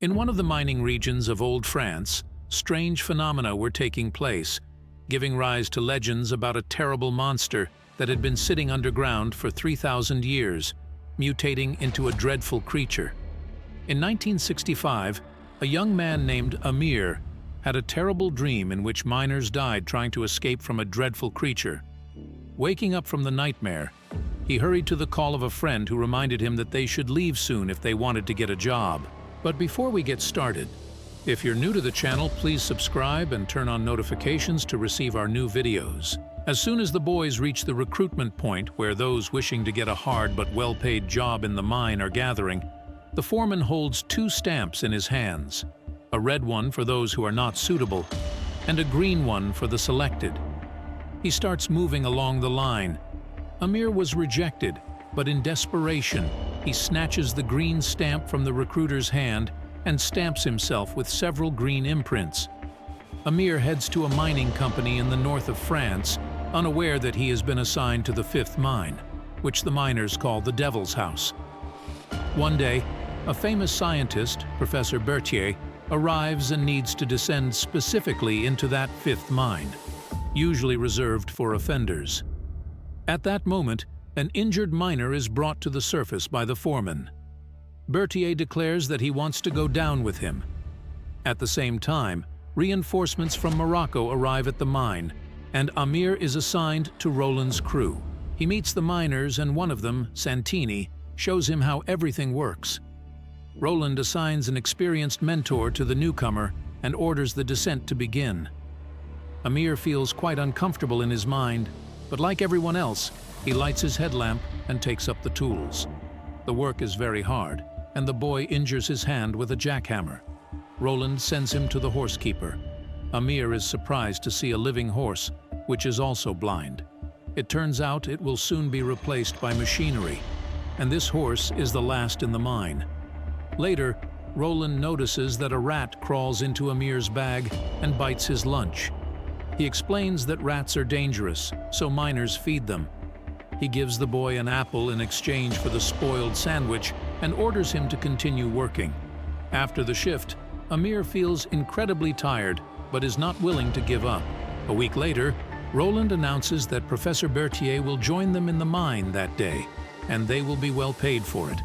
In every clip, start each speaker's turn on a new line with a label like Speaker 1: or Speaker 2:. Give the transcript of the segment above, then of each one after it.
Speaker 1: In one of the mining regions of Old France, strange phenomena were taking place, giving rise to legends about a terrible monster that had been sitting underground for 3,000 years, mutating into a dreadful creature. In 1965, a young man named Amir had a terrible dream in which miners died trying to escape from a dreadful creature. Waking up from the nightmare, he hurried to the call of a friend who reminded him that they should leave soon if they wanted to get a job. But before we get started, if you're new to the channel, please subscribe and turn on notifications to receive our new videos. As soon as the boys reach the recruitment point where those wishing to get a hard but well-paid job in the mine are gathering, the foreman holds two stamps in his hands, a red one for those who are not suitable, and a green one for the selected. He starts moving along the line. Amir was rejected, but in desperation, he snatches the green stamp from the recruiter's hand and stamps himself with several green imprints. Amir heads to a mining company in the north of France, unaware that he has been assigned to the fifth mine, which the miners call the Devil's House. One day, a famous scientist, Professor Berthier, arrives and needs to descend specifically into that fifth mine, usually reserved for offenders. At that moment, an injured miner is brought to the surface by the foreman. Berthier declares that he wants to go down with him. At the same time, reinforcements from Morocco arrive at the mine, and Amir is assigned to Roland's crew. He meets the miners, and one of them, Santini, shows him how everything works. Roland assigns an experienced mentor to the newcomer and orders the descent to begin. Amir feels quite uncomfortable in his mind, but like everyone else, he lights his headlamp and takes up the tools. The work is very hard, and the boy injures his hand with a jackhammer. Roland sends him to the horsekeeper. Amir is surprised to see a living horse, which is also blind. It turns out it will soon be replaced by machinery, and this horse is the last in the mine. Later, Roland notices that a rat crawls into Amir's bag and bites his lunch. He explains that rats are dangerous, so miners feed them. He gives the boy an apple in exchange for the spoiled sandwich and orders him to continue working. After the shift, Amir feels incredibly tired but is not willing to give up. A week later, Roland announces that Professor Berthier will join them in the mine that day, and they will be well paid for it.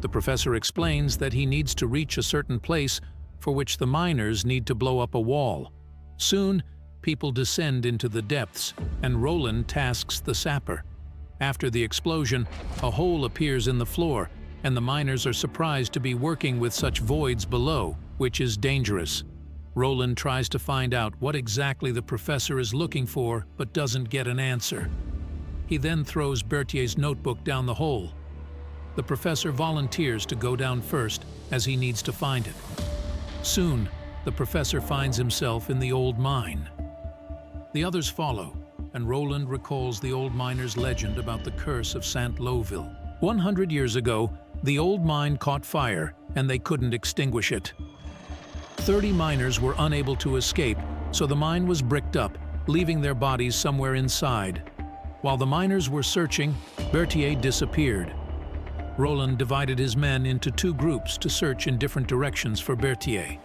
Speaker 1: The professor explains that he needs to reach a certain place for which the miners need to blow up a wall. Soon, people descend into the depths, and Roland tasks the sapper. After the explosion, a hole appears in the floor, and the miners are surprised to be working with such voids below, which is dangerous. Roland tries to find out what exactly the professor is looking for, but doesn't get an answer. He then throws Berthier's notebook down the hole. The professor volunteers to go down first, as he needs to find it. Soon, the professor finds himself in the old mine. The others follow, and Roland recalls the old miner's legend about the curse of Saint-Loville. 100 years ago, the old mine caught fire, and they couldn't extinguish it. 30 miners were unable to escape, so the mine was bricked up, leaving their bodies somewhere inside. While the miners were searching, Berthier disappeared. Roland divided his men into two groups to search in different directions for Berthier.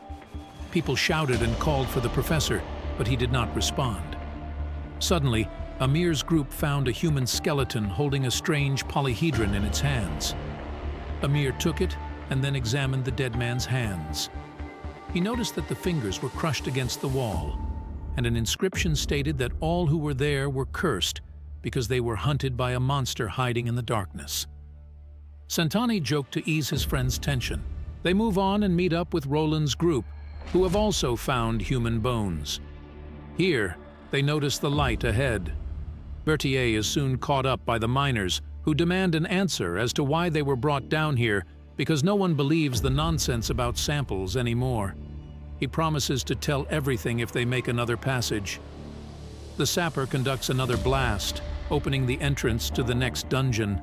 Speaker 1: People shouted and called for the professor, but he did not respond. Suddenly, Amir's group found a human skeleton holding a strange polyhedron in its hands. Amir took it and then examined the dead man's hands. He noticed that the fingers were crushed against the wall, and an inscription stated that all who were there were cursed because they were hunted by a monster hiding in the darkness. Santani joked to ease his friend's tension. They move on and meet up with Roland's group, who have also found human bones. Here, they notice the light ahead. Berthier is soon caught up by the miners, who demand an answer as to why they were brought down here, because no one believes the nonsense about samples anymore. He promises to tell everything if they make another passage. The sapper conducts another blast, opening the entrance to the next dungeon.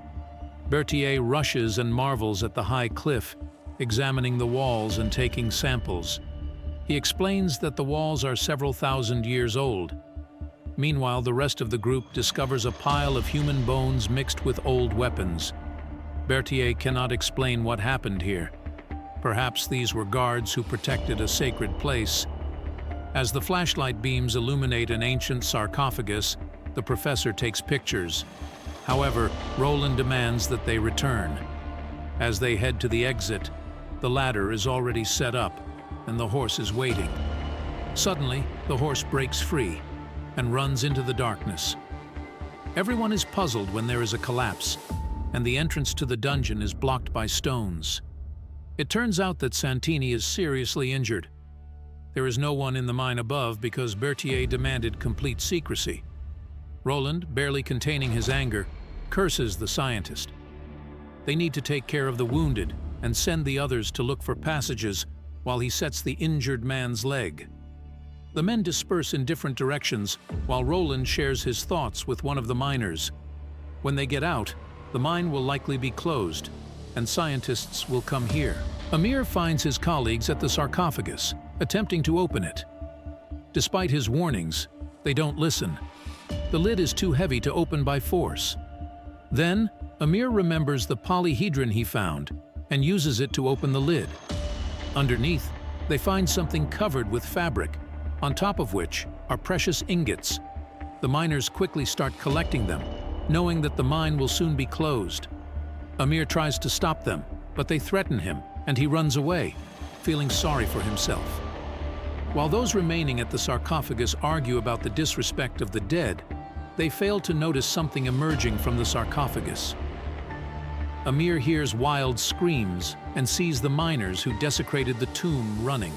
Speaker 1: Berthier rushes and marvels at the high cliff, examining the walls and taking samples. He explains that the walls are several thousand years old. Meanwhile, the rest of the group discovers a pile of human bones mixed with old weapons. Berthier cannot explain what happened here. Perhaps these were guards who protected a sacred place. As the flashlight beams illuminate an ancient sarcophagus, the professor takes pictures. However, Roland demands that they return. As they head to the exit, the ladder is already set up, and the horse is waiting. Suddenly, the horse breaks free and runs into the darkness. Everyone is puzzled when there is a collapse, and the entrance to the dungeon is blocked by stones. It turns out that Santini is seriously injured. There is no one in the mine above because Berthier demanded complete secrecy. Roland, barely containing his anger, curses the scientist. They need to take care of the wounded and send the others to look for passages while he sets the injured man's leg. The men disperse in different directions while Roland shares his thoughts with one of the miners. When they get out, the mine will likely be closed, and scientists will come here. Amir finds his colleagues at the sarcophagus, attempting to open it. Despite his warnings, they don't listen. The lid is too heavy to open by force. Then, Amir remembers the polyhedron he found and uses it to open the lid. Underneath, they find something covered with fabric, on top of which are precious ingots. The miners quickly start collecting them, knowing that the mine will soon be closed. Amir tries to stop them, but they threaten him, and he runs away, feeling sorry for himself. While those remaining at the sarcophagus argue about the disrespect of the dead, they fail to notice something emerging from the sarcophagus. Amir hears wild screams and sees the miners who desecrated the tomb running.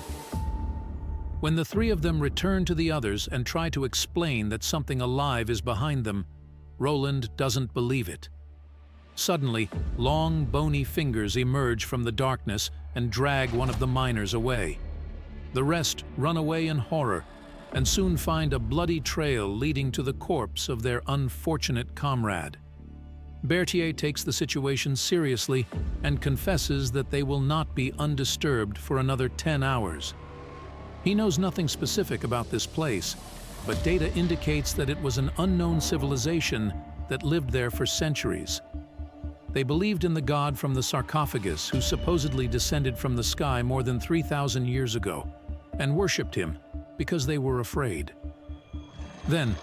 Speaker 1: When the three of them return to the others and try to explain that something alive is behind them, Roland doesn't believe it. Suddenly, long, bony fingers emerge from the darkness and drag one of the miners away. The rest run away in horror and soon find a bloody trail leading to the corpse of their unfortunate comrade. Berthier takes the situation seriously and confesses that they will not be undisturbed for another 10 hours. He knows nothing specific about this place, but data indicates that it was an unknown civilization that lived there for centuries. They believed in the god from the sarcophagus who supposedly descended from the sky more than 3,000 years ago, and worshipped him because they were afraid. Then,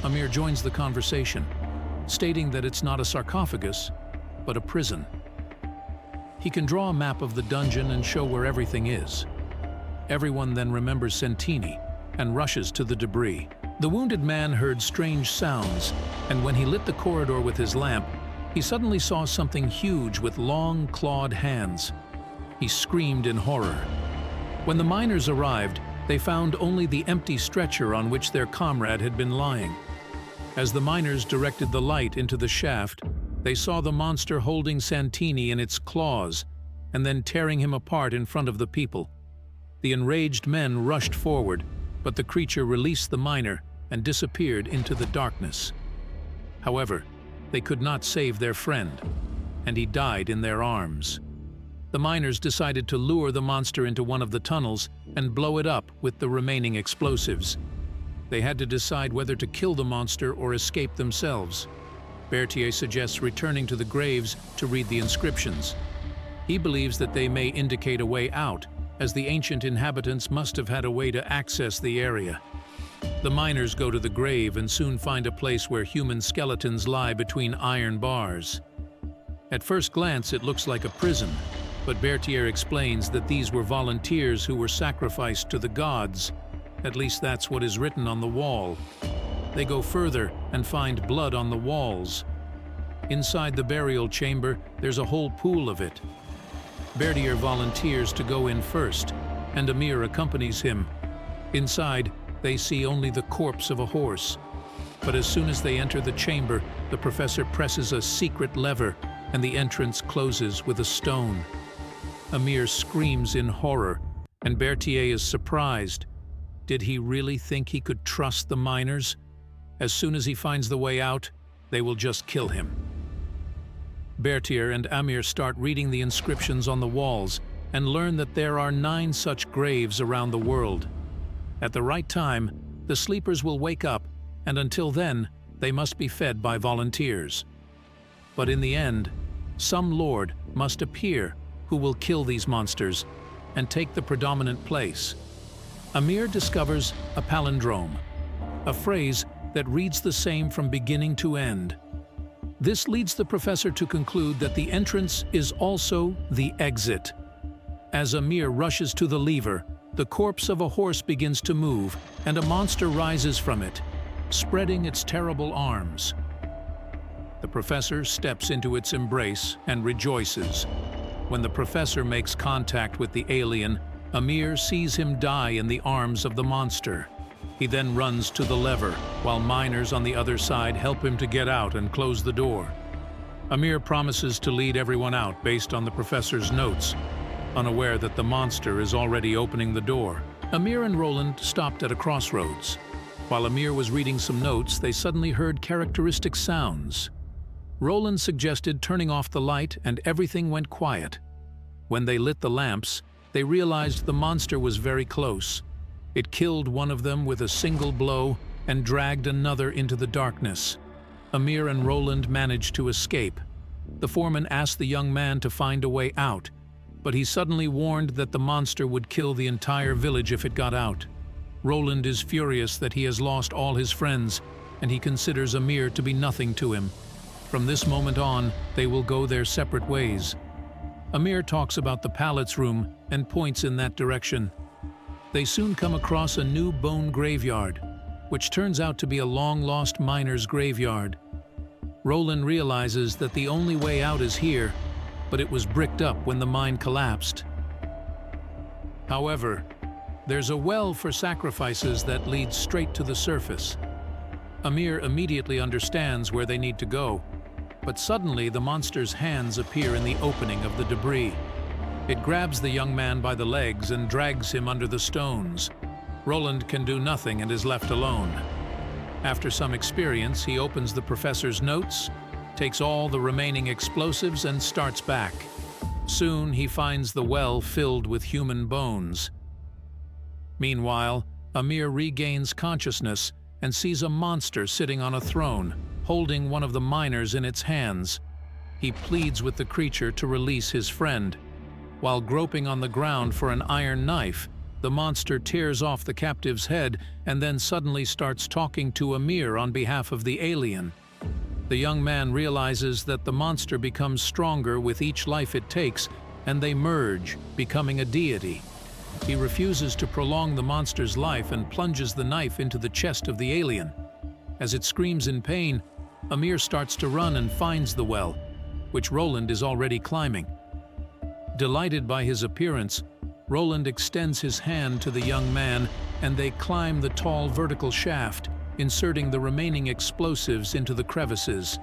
Speaker 1: Amir joins the conversation, stating that it's not a sarcophagus, but a prison. He can draw a map of the dungeon and show where everything is. Everyone then remembers Santini and rushes to the debris. The wounded man heard strange sounds, and when he lit the corridor with his lamp, he suddenly saw something huge with long, clawed hands. He screamed in horror. When the miners arrived, they found only the empty stretcher on which their comrade had been lying. As the miners directed the light into the shaft, they saw the monster holding Santini in its claws and then tearing him apart in front of the people. The enraged men rushed forward, but the creature released the miner and disappeared into the darkness. However, they could not save their friend, and he died in their arms. The miners decided to lure the monster into one of the tunnels and blow it up with the remaining explosives. They had to decide whether to kill the monster or escape themselves. Berthier suggests returning to the graves to read the inscriptions. He believes that they may indicate a way out, as the ancient inhabitants must have had a way to access the area. The miners go to the grave and soon find a place where human skeletons lie between iron bars. At first glance, it looks like a prison, but Berthier explains that these were volunteers who were sacrificed to the gods. At least that's what is written on the wall. They go further and find blood on the walls. Inside the burial chamber, there's a whole pool of it. Berthier volunteers to go in first, and Amir accompanies him. Inside, they see only the corpse of a horse. But as soon as they enter the chamber, the professor presses a secret lever, and the entrance closes with a stone. Amir screams in horror, and Berthier is surprised. Did he really think he could trust the miners? As soon as he finds the way out, they will just kill him. Berthier and Amir start reading the inscriptions on the walls and learn that there are 9 such graves around the world. At the right time, the sleepers will wake up, and until then, they must be fed by volunteers. But in the end, some lord must appear who will kill these monsters and take the predominant place. Amir discovers a palindrome, a phrase that reads the same from beginning to end. This leads the professor to conclude that the entrance is also the exit. As Amir rushes to the lever, the corpse of a horse begins to move, and a monster rises from it, spreading its terrible arms. The professor steps into its embrace and rejoices. When the professor makes contact with the alien, Amir sees him die in the arms of the monster. He then runs to the lever, while miners on the other side help him to get out and close the door. Amir promises to lead everyone out based on the professor's notes, unaware that the monster is already opening the door. Amir and Roland stopped at a crossroads. While Amir was reading some notes, they suddenly heard characteristic sounds. Roland suggested turning off the light, and everything went quiet. When they lit the lamps, they realized the monster was very close. It killed one of them with a single blow and dragged another into the darkness. Amir and Roland managed to escape. The foreman asked the young man to find a way out, but he suddenly warned that the monster would kill the entire village if it got out. Roland is furious that he has lost all his friends, and he considers Amir to be nothing to him. From this moment on, they will go their separate ways. Amir talks about the pallets room and points in that direction. They soon come across a new bone graveyard, which turns out to be a long-lost miner's graveyard. Roland realizes that the only way out is here, but it was bricked up when the mine collapsed. However, there's a well for sacrifices that leads straight to the surface. Amir immediately understands where they need to go, but suddenly the monster's hands appear in the opening of the debris. It grabs the young man by the legs and drags him under the stones. Roland can do nothing and is left alone. After some experience, he opens the professor's notes, takes all the remaining explosives, and starts back. Soon, he finds the well filled with human bones. Meanwhile, Amir regains consciousness and sees a monster sitting on a throne, holding one of the miners in its hands. He pleads with the creature to release his friend. While groping on the ground for an iron knife, the monster tears off the captive's head and then suddenly starts talking to Amir on behalf of the alien. The young man realizes that the monster becomes stronger with each life it takes, and they merge, becoming a deity. He refuses to prolong the monster's life and plunges the knife into the chest of the alien. As it screams in pain, Amir starts to run and finds the well, which Roland is already climbing. Delighted by his appearance, Roland extends his hand to the young man, and they climb the tall vertical shaft, inserting the remaining explosives into the crevices.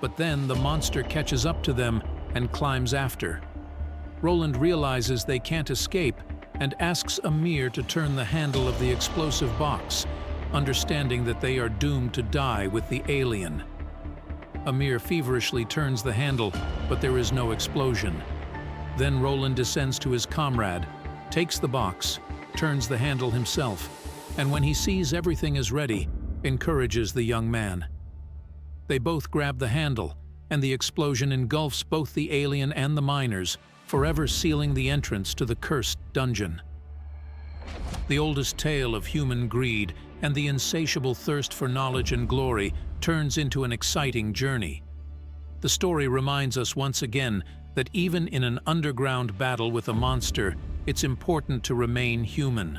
Speaker 1: But then the monster catches up to them and climbs after. Roland realizes they can't escape and asks Amir to turn the handle of the explosive box, understanding that they are doomed to die with the alien. Amir feverishly turns the handle, but there is no explosion. Then Roland descends to his comrade, takes the box, turns the handle himself, and when he sees everything is ready, encourages the young man. They both grab the handle, and the explosion engulfs both the alien and the miners, forever sealing the entrance to the cursed dungeon. The oldest tale of human greed and the insatiable thirst for knowledge and glory turns into an exciting journey. The story reminds us once again that even in an underground battle with a monster, it's important to remain human.